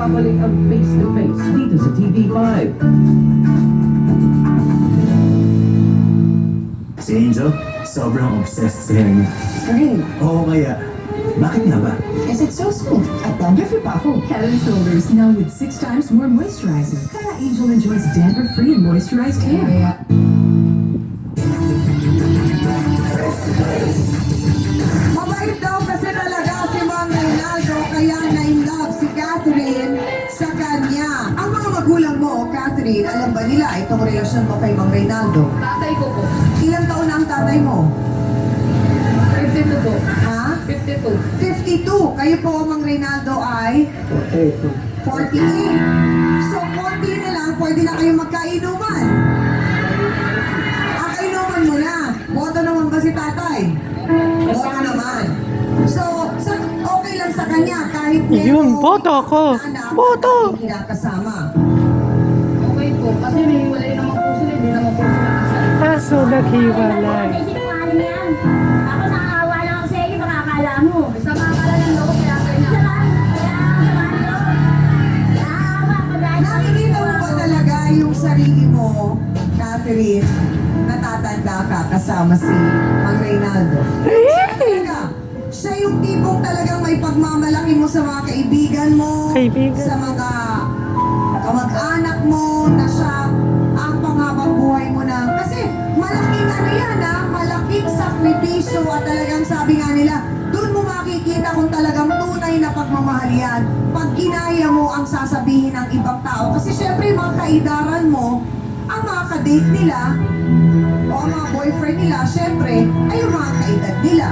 Babalik ang face-to-face dito sa TV5. Si Angel, sobrang obsessed sa hair niya. Green. Oo kaya, bakit nga ba? Is it so smooth? At dandruff-free pa ako. Head and Shoulders, now with 6 times more moisturizer. Kaya Angel enjoys dandruff-free and moisturized hair. Mabait daw kasi talaga si Mang Reynaldo, kaya na-in-love si Catherine sa kanya. Ang mga magulang mo, Catherine, alam ba nila itong relasyon mo kay Mang Reynaldo? Tatay ko po. Ilang taon na ang tatay mo? 52 po. Ha? 52. 52. Kayo po, Mang Reynaldo, ay? 48. So, konti na lang, pwede na kayo magkainuman. Kainuman mo na. Boto naman ba si tatay? Boto naman. So, okay lang sa kanya kahit Yun, boto ako. Boto. Kinakasama. Okay po. Kasi may hiwalay naman po sila. Hindi naman po sila kasal. Kaso naghiwalay. Sinungaling yan. Ako nakakawa lang ako sa iyo, baka akala mo. Sa mga kala ng loob, kaya ganyan. Nakikita mo ba talaga yung sarili mo, Catherine, natatanda ka kasama si Mang Reynaldo? Talaga, siya yung tipong talagang may pagmamalaki mo sa mga kaibigan mo, Kaibigan. sa mga kamag-anak mo, na siya ang panghabang buhay mo na. Kasi malaking ano yan malaking sakripisyo at talagang sabi nga nila, doon mo makikita kung talagang tunay na pagmamahal yan. Pag ginaya mo ang sasabihin ng ibang tao. Kasi syempre yung mga kaidaran mo, ang mga kadate nila, o ang mga boyfriend nila, syempre, ay yung mga kaedad nila.